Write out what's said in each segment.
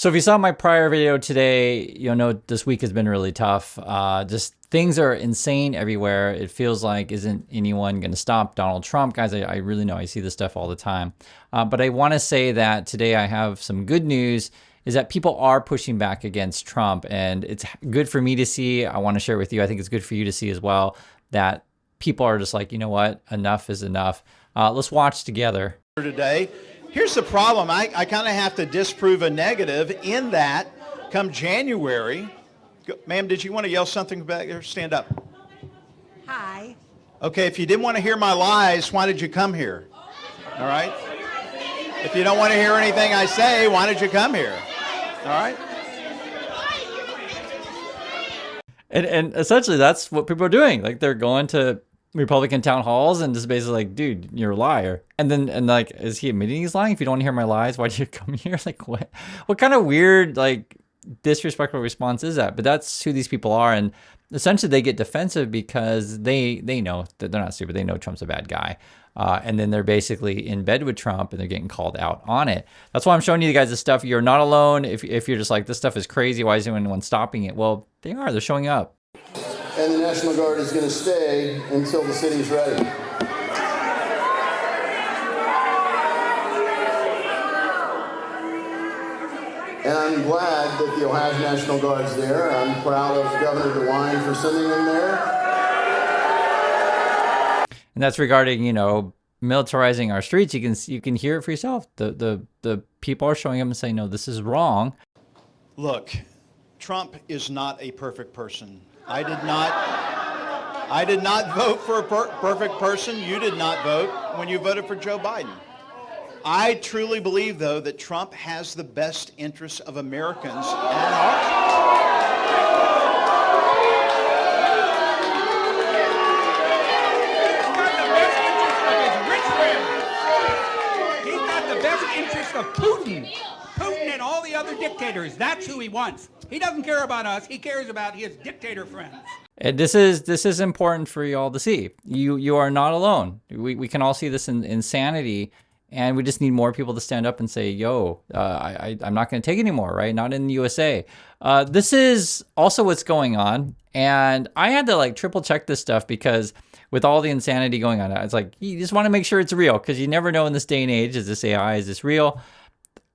So if you saw my prior video today, you'll know this week has been really tough. Just things are insane everywhere. It feels like isn't anyone going to stop Donald Trump? Guys, I really know I see this stuff all the time. But I want to say that today I have some good news is that people are pushing back against Trump. And it's good for me to see. I want to share with you. I think it's good for you to see as well that people are just like, you know what? Enough is enough. Let's watch together. Today. Here's the problem. I kind of have to disprove a negative in that come January. Ma'am, did you want to yell something back there? Stand up. Hi. Okay, if you didn't want to hear my lies, why did you come here? All right? If you don't want to hear anything I say, why did you come here? All right? And essentially that's what people are doing. Like they're going to Republican town halls and just basically like, dude, you're a liar. And like, is he admitting he's lying? If you don't want to hear my lies, why do you come here? Like what kind of weird, like disrespectful response is that? But that's who these people are. And essentially they get defensive because they know that they're not stupid. They know Trump's a bad guy. And then they're basically in bed with Trump and they're getting called out on it. That's why I'm showing you guys this stuff. You're not alone. If you're just like, this stuff is crazy, why isn't anyone stopping it? Well, they are. They're showing up. And the National Guard is going to stay until the city's ready. And I'm glad that you'll have National Guards there. I'm proud of Governor DeWine for sending them there. And that's regarding, you know, militarizing our streets. You can hear it for yourself. The people are showing up and saying, no, this is wrong. Look, Trump is not a perfect person. I did not vote for a perfect person. You did not vote when you voted for Joe Biden. I truly believe, though, that Trump has the best interests of Americans at heart. He's got the best interest of Putin. Putin and all the other dictators. That's who he wants. He doesn't care about us. He cares about his dictator friends. And this is important for you all to see. You are not alone. We can all see this insanity, and we just need more people to stand up and say, yo, I'm not going to take it anymore, right? Not in the USA. This is also what's going on. And I had to like triple check this stuff because with all the insanity going on, it's like, you just want to make sure it's real because you never know in this day and age, is this AI, is this real?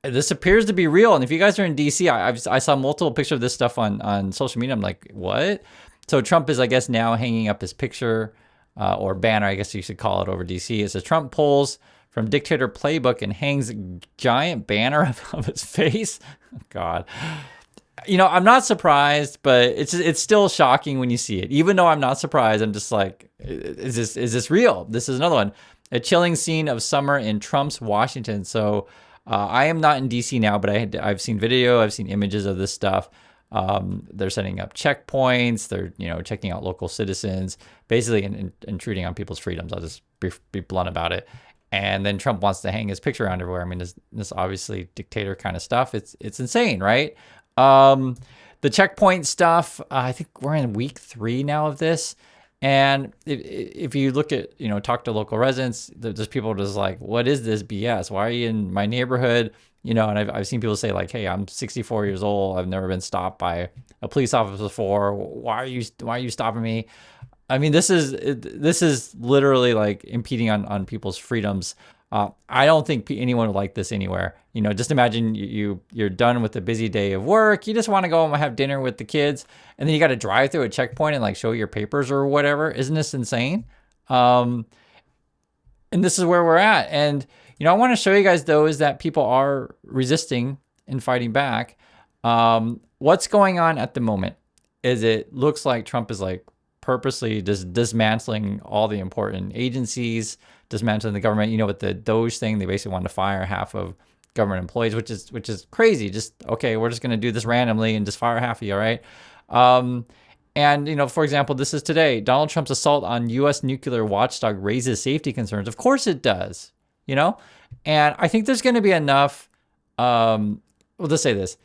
This appears to be real. And if you guys are in DC, I saw multiple pictures of this stuff on social media. I'm like, what? So Trump is, I guess, now hanging up his picture or banner, I guess you should call it, over DC. It says Trump pulls from dictator playbook and hangs a giant banner of his face. God. You know, I'm not surprised, but it's still shocking when you see it. Even though I'm not surprised, I'm just like, is this real? This is another one. A chilling scene of summer in Trump's Washington. So I am not in DC now, but I've seen video, I've seen images of this stuff. They're setting up checkpoints. They're, you know, checking out local citizens, basically intruding on people's freedoms. I'll just be blunt about it. And then Trump wants to hang his picture around everywhere. I mean, this obviously dictator kind of stuff. It's insane, right? The checkpoint stuff, I think we're in week 3 now of this. And if you look at, you know, talk to local residents, there's people just like, what is this BS? Why are you in my neighborhood? You know, and I've seen people say like, hey, I'm 64 years old. I've never been stopped by a police officer before. Why are you stopping me? I mean, this is literally like impeding on people's freedoms. I don't think anyone would like this anywhere. You know, just imagine you're done with a busy day of work. You just want to go home and have dinner with the kids. And then you got to drive through a checkpoint and like show your papers or whatever. Isn't this insane? And this is where we're at. And, you know, I want to show you guys, though, is that people are resisting and fighting back. What's going on at the moment is it looks like Trump is like purposely just dismantling all the important agencies, dismantling the government. You know, with the Doge thing, they basically wanted to fire half of government employees, which is crazy. Just, okay, we're just going to do this randomly and just fire half of you, all right? And, you know, for example, this is today. Donald Trump's assault on U.S. nuclear watchdog raises safety concerns. Of course it does, you know? And I think there's going to be enough, well, let's say this.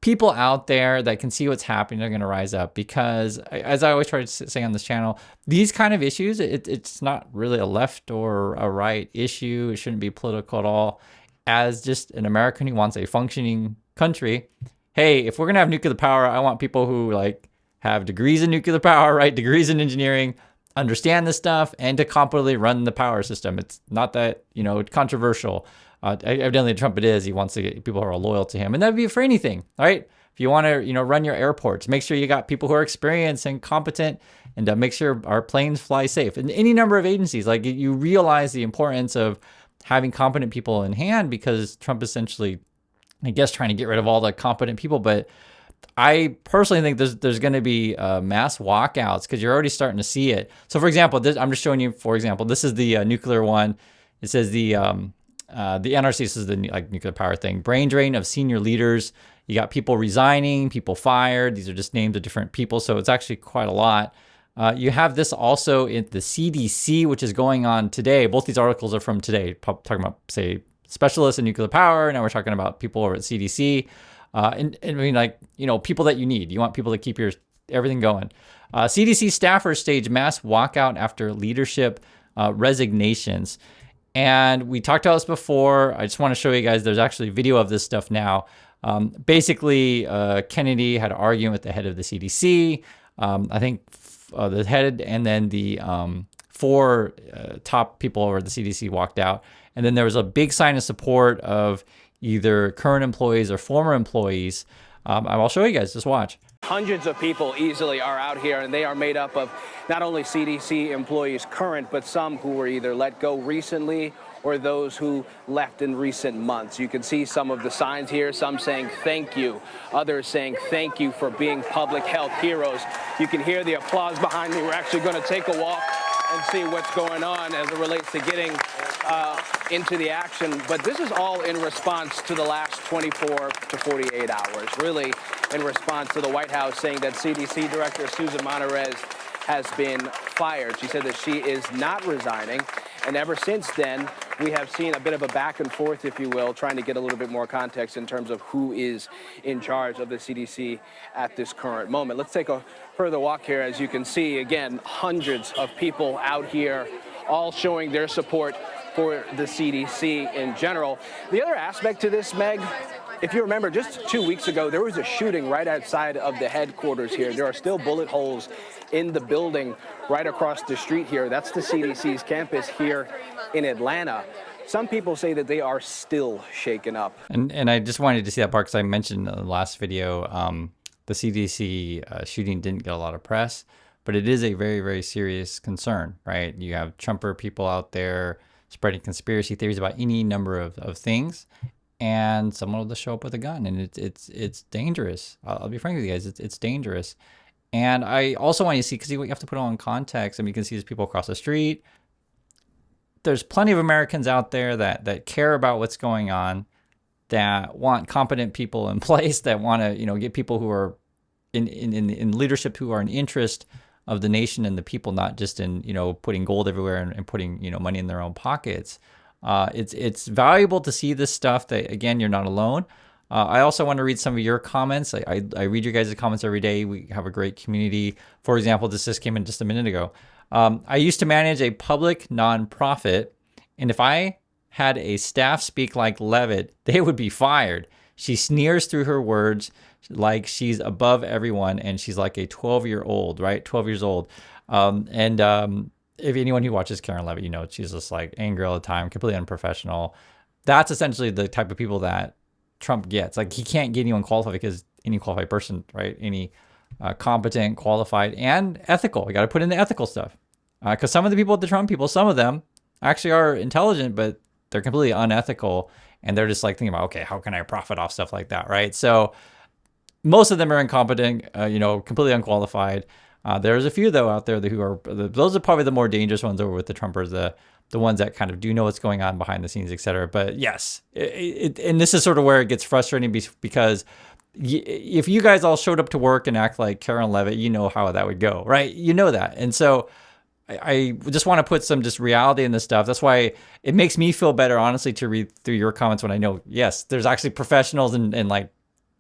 People out there that can see what's happening are going to rise up because, as I always try to say on this channel, these kind of issues, it's not really a left or a right issue. It shouldn't be political at all. As just an American who wants a functioning country, hey, if we're going to have nuclear power, I want people who like have degrees in nuclear power, right? Degrees in engineering, understand this stuff, and to competently run the power system. It's not that, controversial. Evidently Trump it is. He wants to get people who are loyal to him. And that'd be for anything, right? If you want to, run your airports, make sure you got people who are experienced and competent, and make sure our planes fly safe. And any number of agencies, like you realize the importance of having competent people in hand, because Trump essentially, I guess, trying to get rid of all the competent people. But I personally think there's going to be mass walkouts, because you're already starting to see it. So, for example, I'm just showing you. For example, this is the nuclear one. It says the NRC. This is the nuclear power thing. Brain drain of senior leaders. You got people resigning, people fired. These are just names of different people, so it's actually quite a lot. You have this also in the CDC, which is going on today. Both these articles are from today, talking about, say, specialists in nuclear power. Now we're talking about people over at CDC. And I mean, people that you need. You want people to keep everything going. CDC staffers stage mass walkout after leadership resignations. And we talked about this before. I just want to show you guys, there's actually video of this stuff now. Basically, Kennedy had an argument with the head of the CDC. I think the head and then the 4 top people over at the CDC walked out. And then there was a big sign of support of either current employees or former employees. I'll show you guys, just watch. Hundreds of people easily are out here, and they are made up of not only CDC employees current, but some who were either let go recently or those who left in recent months. You can see some of the signs here, some saying thank you, others saying thank you for being public health heroes. You can hear the applause behind me. We're actually going to take a walk and see what's going on as it relates to getting into the action. But this is all in response to the last 24 to 48 hours, really in response to the White House saying that CDC Director Susan Monterez has been fired. She said that she is not resigning. And ever since then, we have seen a bit of a back and forth, if you will, trying to get a little bit more context in terms of who is in charge of the CDC at this current moment. Let's take a further walk here. As you can see, again, hundreds of people out here, all showing their support for the CDC in general. The other aspect to this, Meg, if you remember, just 2 weeks ago, there was a shooting right outside of the headquarters here. There are still bullet holes in the building right across the street here. That's the CDC's campus here in Atlanta. Some people say that they are still shaken up. And I just wanted to see that part because I mentioned in the last video, the CDC shooting didn't get a lot of press, but it is a very, very serious concern, right? You have Trumper people out there spreading conspiracy theories about any number of things, and someone will just show up with a gun, and it's dangerous. I'll be frank with you guys, it's dangerous. And I also want you to see, because you have to put it all in context. I mean, you can see there's people across the street. There's plenty of Americans out there that care about what's going on, that want competent people in place, that want to, get people who are in leadership, who are in interest of the nation and the people, not just in, putting gold everywhere and putting, money in their own pockets. It's valuable to see this stuff, that, again, you're not alone. I also want to read some of your comments. I read your guys' comments every day. We have a great community. For example, this just came in just a minute ago. I used to manage a public nonprofit, and if I had a staff speak like Levitt, they would be fired. She sneers through her words like she's above everyone, and she's like a 12-year-old, right? 12 years old. If anyone who watches Karen Levitt, she's just like angry all the time, completely unprofessional. That's essentially the type of people that Trump gets. Like, he can't get anyone qualified, because any qualified person, right? Any competent, qualified, and ethical. You got to put in the ethical stuff. Because some of the people at the Trump people, some of them actually are intelligent, but they're completely unethical. And they're just like thinking about, okay, how can I profit off stuff like that, right? So most of them are incompetent, completely unqualified. There's a few, though, out there who are, those are probably the more dangerous ones over with the Trumpers, the ones that kind of do know what's going on behind the scenes, et cetera. But yes, and this is sort of where it gets frustrating, because if you guys all showed up to work and act like Karen Levitt, you know how that would go, right? You know that. And so I just want to put some just reality in this stuff. That's why it makes me feel better, honestly, to read through your comments when I know, yes, there's actually professionals and like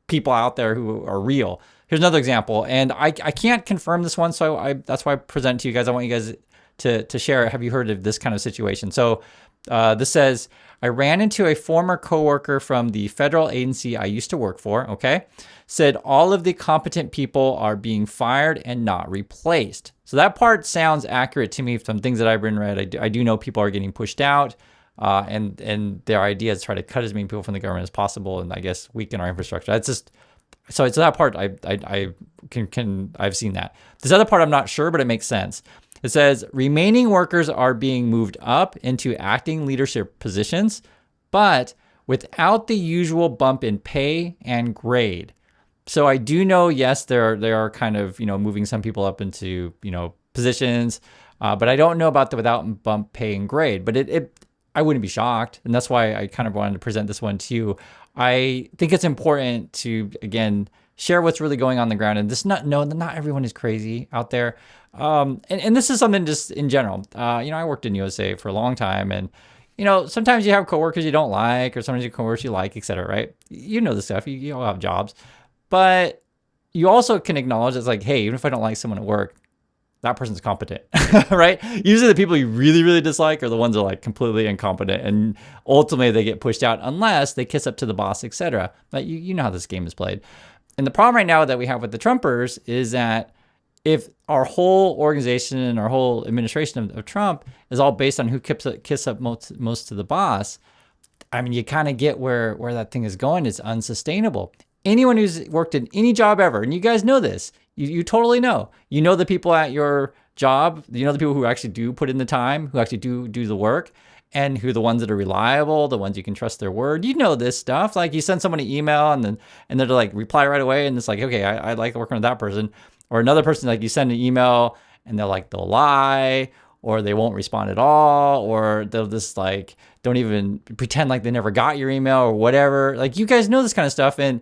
people out there who are real. Here's another example, and I can't confirm this one, so that's why I present it to you guys. I want you guys to share it. Have you heard of this kind of situation? So This says, I ran into a former coworker from the federal agency I used to work for, okay? Said all of the competent people are being fired and not replaced. So that part sounds accurate to me from things that I've been read. I do know people are getting pushed out, and their idea is to try to cut as many people from the government as possible, and I guess weaken our infrastructure. That's just so it's that part I've seen that. This other part I'm not sure, but it makes sense. It says remaining workers are being moved up into acting leadership positions, but without the usual bump in pay and grade. So I do know, yes, they are kind of, moving some people up into, positions, but I don't know about the without bump pay and grade. But I wouldn't be shocked, and that's why I kind of wanted to present this one to you. I think it's important to, again, share what's really going on the ground, and not everyone is crazy out there. And this is something just in general. I worked in USA for a long time, and sometimes you have coworkers you don't like, or sometimes you have coworkers you like, etc. Right? You know the stuff. You all have jobs. But you also can acknowledge it's like, hey, even if I don't like someone at work, that person's competent, right? Usually the people you really, really dislike are the ones that are like completely incompetent, and ultimately they get pushed out unless they kiss up to the boss, etc. But you know how this game is played. And the problem right now that we have with the Trumpers is that if our whole organization and our whole administration of Trump is all based on who kiss up most to the boss, I mean, you kind of get where that thing is going. It's unsustainable. Anyone who's worked in any job ever, and you guys know this, you totally know. You know the people at your job, you know the people who actually do put in the time, who actually do the work, and who are the ones that are reliable, the ones you can trust their word. You know this stuff. Like you send someone an email and they're like reply right away, and it's like, okay, I like working with that person. Or another person, like you send an email and they'll lie, or they won't respond at all, or they'll just like don't even pretend like they never got your email or whatever. Like you guys know this kind of stuff, and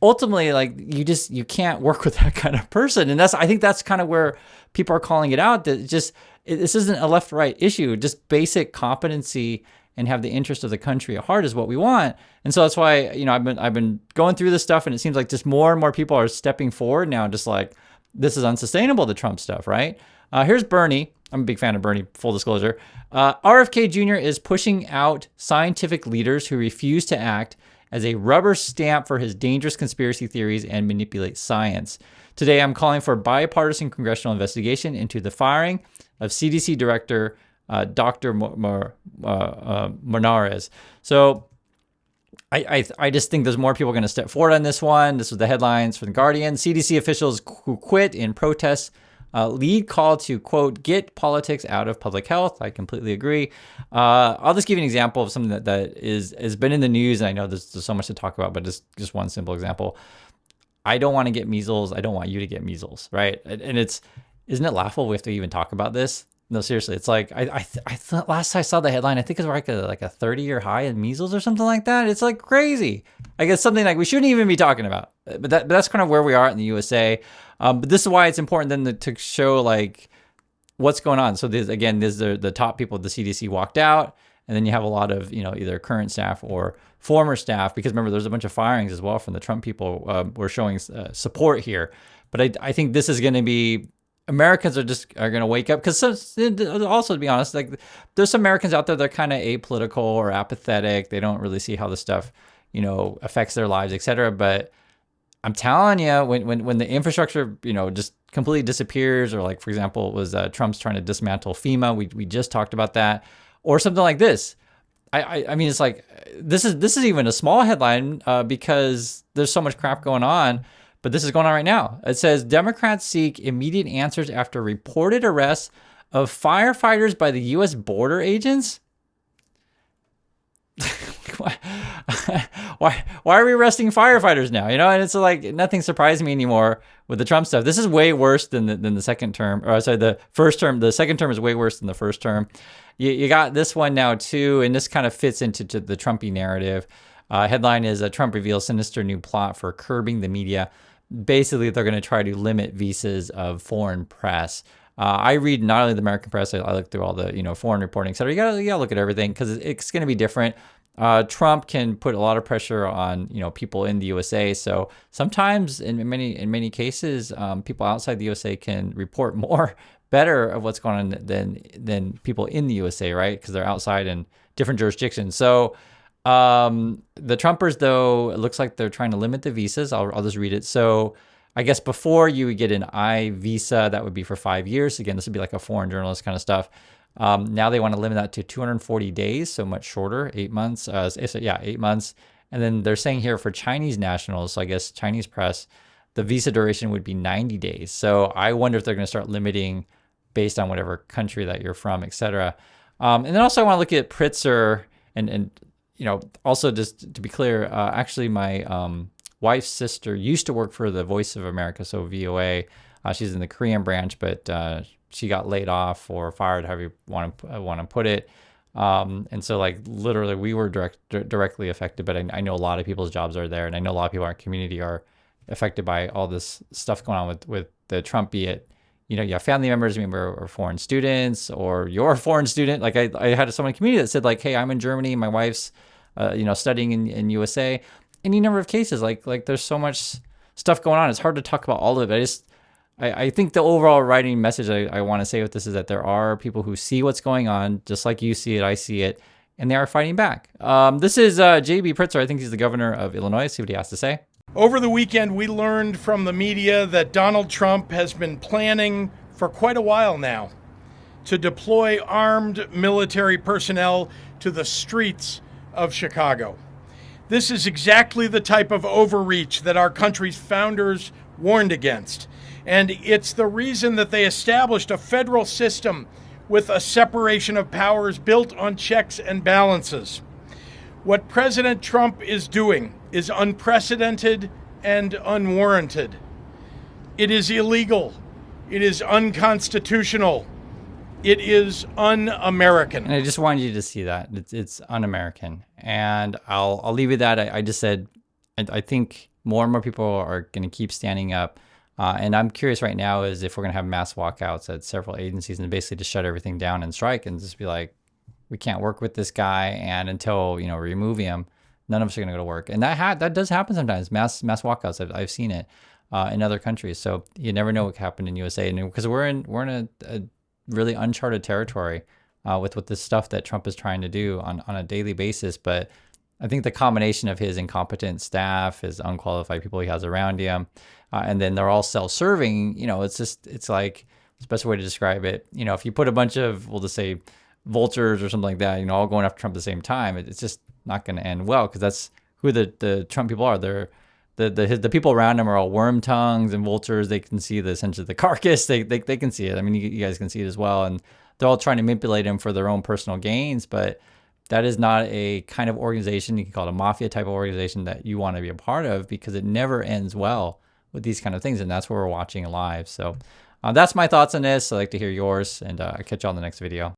ultimately, like you can't work with that kind of person. And I think that's kind of where people are calling it out, that this isn't a left-right issue. Just basic competency and have the interest of the country at heart is what we want. And so that's why, I've been going through this stuff, and it seems like just more and more people are stepping forward now, just like, this is unsustainable, the Trump stuff, right? Here's Bernie. I'm a big fan of Bernie, full disclosure. RFK Jr. is pushing out scientific leaders who refuse to act as a rubber stamp for his dangerous conspiracy theories and manipulate science. Today, I'm calling for bipartisan congressional investigation into the firing of CDC Director Dr. Mornares. So I just think there's more people going to step forward on this one. This was the headlines from The Guardian. CDC officials who quit in protests lead call to, quote, get politics out of public health. I completely agree. I'll just give you an example of something that has been in the news, and I know there's so much to talk about, but just one simple example. I don't want to get measles. I don't want you to get measles, right? And isn't it laughable we have to even talk about this? No, seriously, it's like I thought last I saw the headline, I think it's like a 30-year high in measles or something like that. It's like crazy. I guess something like we shouldn't even be talking about. But that's kind of where we are in the USA. But this is why it's important then to show like what's going on. So there's the top people at the CDC walked out, and then you have a lot of either current staff or former staff, because remember there's a bunch of firings as well from the Trump people. We're showing support here, but I think this is going to be. Americans are going to wake up, because also, to be honest, like there's some Americans out there that are kind of apolitical or apathetic. They don't really see how this stuff, affects their lives, etc. But I'm telling you, when the infrastructure, just completely disappears, or like, for example, it was Trump's trying to dismantle FEMA. We just talked about that, or something like this. I mean, it's like, this is even a small headline because there's so much crap going on. But this is going on right now. It says Democrats seek immediate answers after reported arrests of firefighters by the U.S. border agents. Why are we arresting firefighters now? And it's like nothing surprised me anymore with the Trump stuff. This is way worse than the second term, or sorry, the first term. The second term is way worse than the first term. You got this one now too, and this kind of fits into the Trumpy narrative. Headline is Trump reveals sinister new plot for curbing the media. Basically, they're going to try to limit visas of foreign press. I read not only the American press, I look through all the foreign reporting, et cetera. You gotta look at everything, because it's going to be different. Trump can put a lot of pressure on people in the USA. So sometimes in many cases, people outside the USA can report more better of what's going on than people in the USA, right? Because they're outside in different jurisdictions. So the Trumpers, though, it looks like they're trying to limit the visas. I'll just read it. So I guess before you would get an I visa, that would be for 5 years. Again, this would be like a foreign journalist kind of stuff. Now they want to limit that to 240 days, so much shorter, 8 months. 8 months. And then they're saying here for Chinese nationals, so I guess Chinese press, the visa duration would be 90 days. So I wonder if they're going to start limiting based on whatever country that you're from, etc. And then also I want to look at Pritzker and also just to be clear, actually my wife's sister used to work for the Voice of America, so VOA. She's in the Korean branch, but she got laid off or fired, however you want to put it. And so like literally we were directly affected, but I know a lot of people's jobs are there, and I know a lot of people in our community are affected by all this stuff going on with the Trump, be it, you have family members, or foreign students, or you're a foreign student. Like I had someone in the community that said like, hey, I'm in Germany, my wife's, studying in USA. Any number of cases, like there's so much stuff going on. It's hard to talk about all of it. I think the overall writing message I want to say with this is that there are people who see what's going on, just like you see it, I see it, and they are fighting back. This is J.B. Pritzker. I think he's the governor of Illinois. See what he has to say. Over the weekend, we learned from the media that Donald Trump has been planning for quite a while now to deploy armed military personnel to the streets of Chicago. This is exactly the type of overreach that our country's founders warned against. And it's the reason that they established a federal system with a separation of powers built on checks and balances. What President Trump is doing is unprecedented and unwarranted. It is illegal. It is unconstitutional. It is un-American. And I just wanted you to see that. It's un-American. And I'll leave it at that. I just said, I think more and more people are going to keep standing up. And I'm curious right now is if we're going to have mass walkouts at several agencies and basically just shut everything down and strike and just be like, we can't work with this guy, and until we remove him, none of us are going to go to work. And that does happen sometimes. Mass walkouts. I've seen it in other countries. So you never know what happened in USA, and because we're in a really uncharted territory with this stuff that Trump is trying to do on a daily basis. But I think the combination of his incompetent staff, his unqualified people he has around him, and then they're all self-serving. It's like the best way to describe it. If you put a bunch of, we'll just say, vultures or something like that, all going after Trump at the same time, it's just not going to end well, because that's who the Trump people are. They're the people around him are all worm tongues and vultures. They can see essentially the carcass. They can see it. I mean, you guys can see it as well, and they're all trying to manipulate him for their own personal gains. But that is not a kind of organization, you can call it a mafia type of organization, that you want to be a part of, because it never ends well with these kind of things, and that's what we're watching live. So that's my thoughts on this. I'd like to hear yours, and I'll catch you on the next video.